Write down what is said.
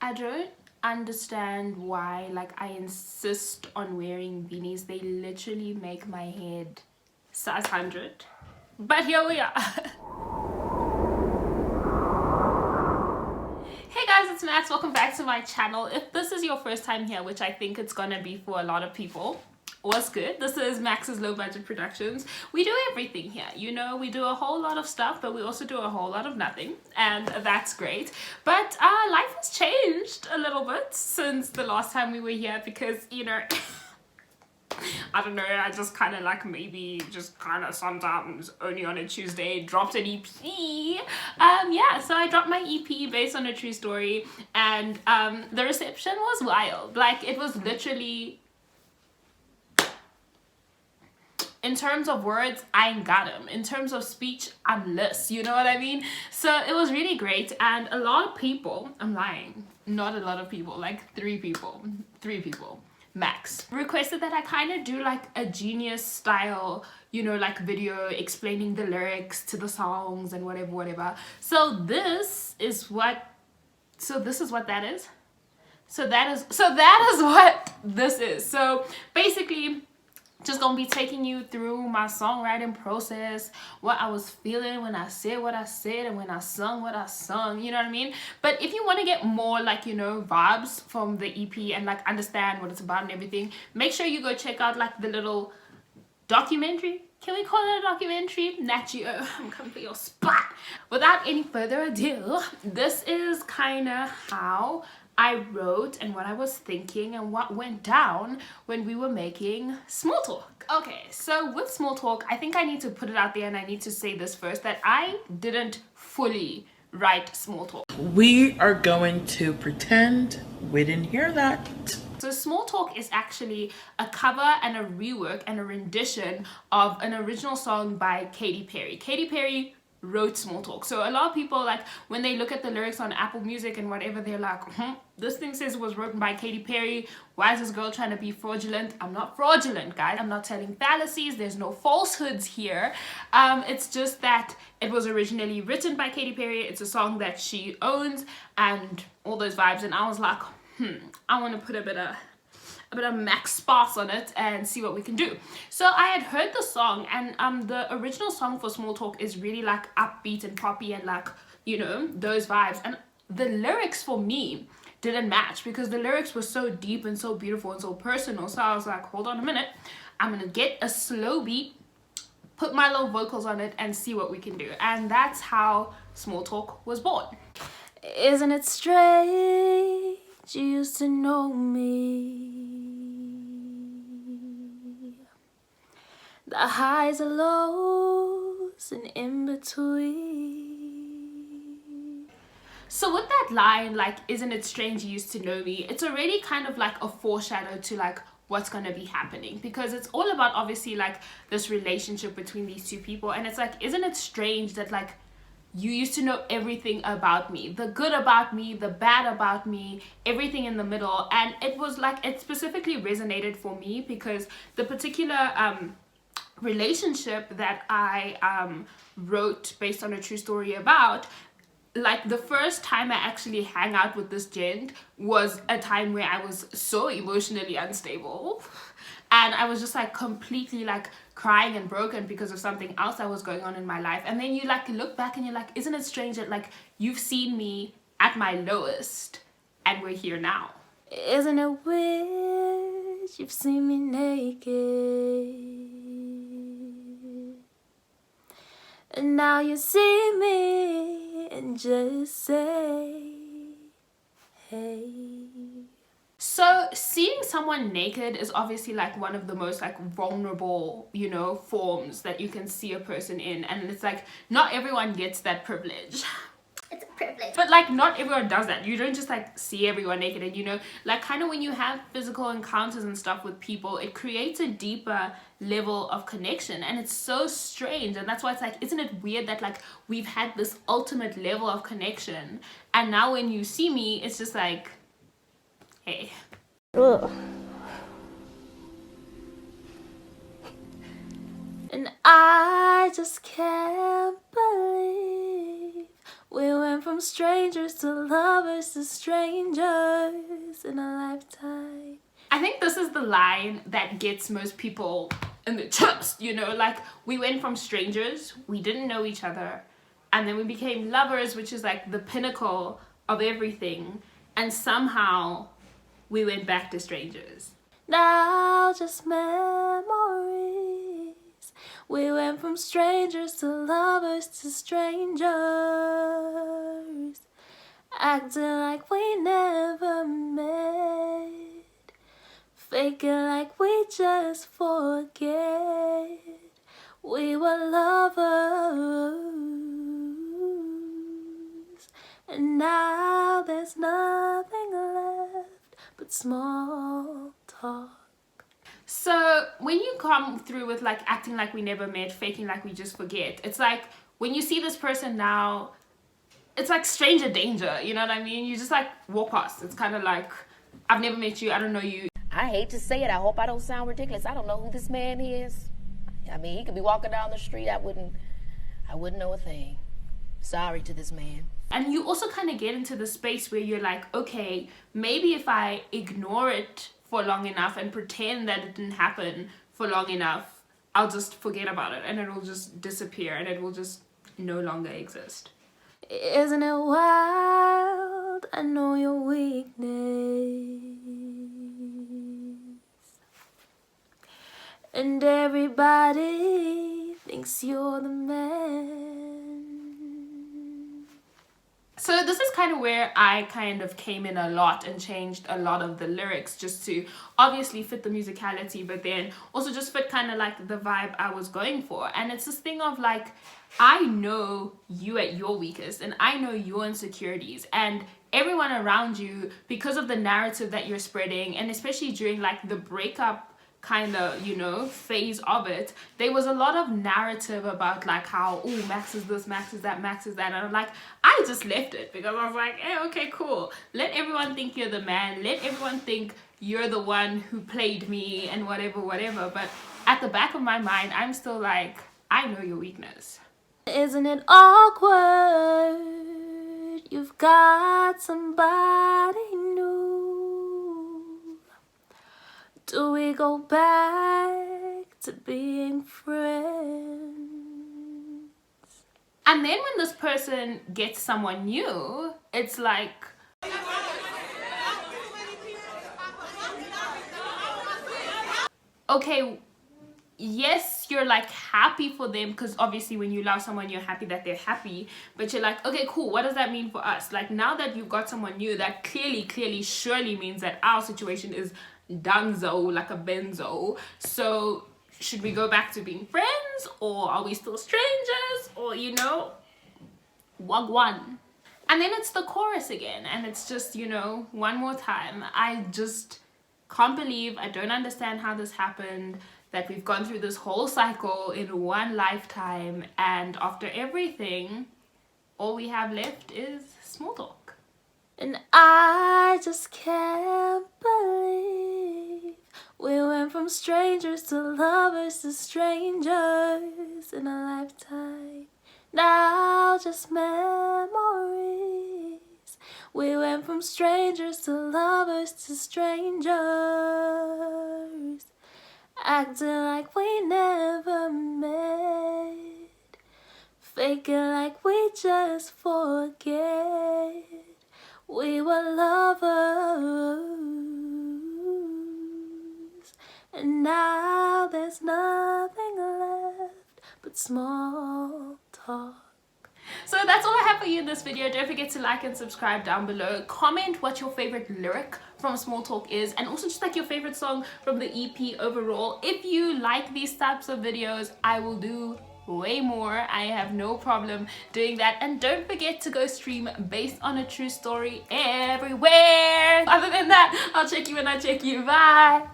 I don't understand why like I insist on wearing beanies. They literally make my head size 100. But here we are. Hey guys, it's Max. Welcome back to my channel. If this is your first time here, which I think it's gonna be for a lot of people, what's good? This is Max's Low Budget Productions. We do everything here, you know, we do a whole lot of stuff, but we also do a whole lot of nothing, and that's great. But life has changed a little bit since the last time we were here because, you know, I don't know, I just kind of like maybe just kind of sometimes only on a Tuesday dropped an EP. Yeah, so I dropped my EP based on a true story, and the reception was wild. Like, it was literally, in terms of words, I ain't got them. In terms of speech, I'm less, you know what I mean? So it was really great, and a lot of people, I'm lying, not a lot of people, like three people max, requested that I kind of do like a Genius style, you know, like video explaining the lyrics to the songs and whatever. So this is what that is. So that is what this is. So basically, just gonna be taking you through my songwriting process, what I was feeling when I said what I said and when I sung what I sung, you know what I mean? But if you want to get more like, you know, vibes from the EP and like understand what it's about and everything, make sure you go check out like the little documentary. Can we call it a documentary? Nat Geo, I'm coming for your spot. Without any further ado, this is kind of how I wrote and what I was thinking and what went down when we were making Small Talk. Okay, so with Small Talk, I think I need to put it out there and I need to say this first, that I didn't fully write Small Talk. We are going to pretend we didn't hear that. So Small Talk is actually a cover and a rework and a rendition of an original song by Katy Perry. Katy Perry wrote Small Talk. So a lot of people, like, when they look at the lyrics on Apple Music and whatever, they're like, this thing says it was written by Katy Perry. Why is this girl trying to be fraudulent? I'm not fraudulent, guys. I'm not telling fallacies. There's no falsehoods here. It's just that it was originally written by Katy Perry. It's a song that she owns and all those vibes. And I was like, I want to put a bit of Max Sparks on it and see what we can do. So I had heard the song, and the original song for Small Talk is really like upbeat and poppy and like, you know, those vibes. And the lyrics for me didn't match because the lyrics were so deep and so beautiful and so personal. So I was like, hold on a minute, I'm gonna get a slow beat, put my little vocals on it and see what we can do. And that's how Small Talk was born. Isn't it strange? You used to know me. The highs and lows and in between. So with that line, like, isn't it strange you used to know me? It's already kind of like a foreshadow to like what's gonna be happening, because it's all about obviously like this relationship between these two people. And it's like, isn't it strange that like you used to know everything about me, the good about me, the bad about me, everything in the middle. And it was like, it specifically resonated for me because the particular relationship that I wrote based on a true story about, like the first time I actually hang out with this gent was a time where I was so emotionally unstable. And I was just like completely like crying and broken because of something else that was going on in my life. And then you like look back and you're like, isn't it strange that like you've seen me at my lowest and we're here now? Isn't it weird? You've seen me naked and now you see me and just say, hey. So seeing someone naked is obviously like one of the most like vulnerable, you know, forms that you can see a person in. And it's like, not everyone gets that privilege. It's a privilege. But like not everyone does that. You don't just like see everyone naked. And you know, like kind of when you have physical encounters and stuff with people, it creates a deeper level of connection. And it's so strange. And that's why it's like, isn't it weird that like we've had this ultimate level of connection, and now when you see me, it's just like, hey. Ugh. And I just can't believe We went from strangers to lovers to strangers in a lifetime. I think this is the line that gets most people in the chest, you know, like we went from strangers, we didn't know each other, and then we became lovers, which is like the pinnacle of everything, and somehow we went back to strangers. Now just memories. We went from strangers to lovers to strangers, acting like we never met, faking like we just forget we were lovers. And now there's nothing left but small talk. So when you come through with like acting like we never met, faking like we just forget, it's like when you see this person now, it's like stranger danger, you know what I mean? You just like walk past. It's kind of like, I've never met you, I don't know you. I hate to say it, I hope I don't sound ridiculous. I don't know who this man is. I mean, he could be walking down the street, I wouldn't know a thing. Sorry to this man. And you also kind of get into the space where you're like, okay, maybe if I ignore it for long enough and pretend that it didn't happen for long enough, I'll just forget about it and it will just disappear and it will just no longer exist. Isn't it wild? I know your weakness, and everybody thinks you're the man. So this is kind of where I kind of came in a lot and changed a lot of the lyrics just to obviously fit the musicality, but then also just fit kind of like the vibe I was going for. And it's this thing of like, I know you at your weakest and I know your insecurities, and everyone around you, because of the narrative that you're spreading, and especially during like the breakup kind of, you know, phase of it, there was a lot of narrative about like how, oh, Max is this, Max is that, Max is that, and I'm like, I just left it because I was like, hey, okay, cool, let everyone think you're the man, let everyone think you're the one who played me and whatever, but at the back of my mind I'm still like, I know your weakness. Isn't it awkward? You've got somebody new. Do we go back to being friends? And then when this person gets someone new, it's like, okay, yes, you're like happy for them, because obviously when you love someone you're happy that they're happy, but you're like, okay, cool, what does that mean for us? Like, now that you've got someone new, that clearly surely means that our situation is donezo, like a benzo. So should we go back to being friends, or are we still strangers, or, you know, wagwan? And then it's the chorus again, and it's just, you know, one more time, I just can't believe, I don't understand how this happened, that we've gone through this whole cycle in one lifetime, and after everything, all we have left is small talk. And I just can't believe we went from strangers to lovers to strangers in a lifetime. Now just memories. We went from strangers to lovers to strangers, acting like we never met, faking like we just forget we were lovers. And now there's nothing left but small talk. So that's all I have for you in this video. Don't forget to like and subscribe down below. Comment what your favorite lyric from Small Talk is, and also just like your favorite song from the EP overall. If you like these types of videos, I will do way more. I have no problem doing that. And don't forget to go stream Based on a True Story everywhere. Other than that, I'll check you when I check you. Bye.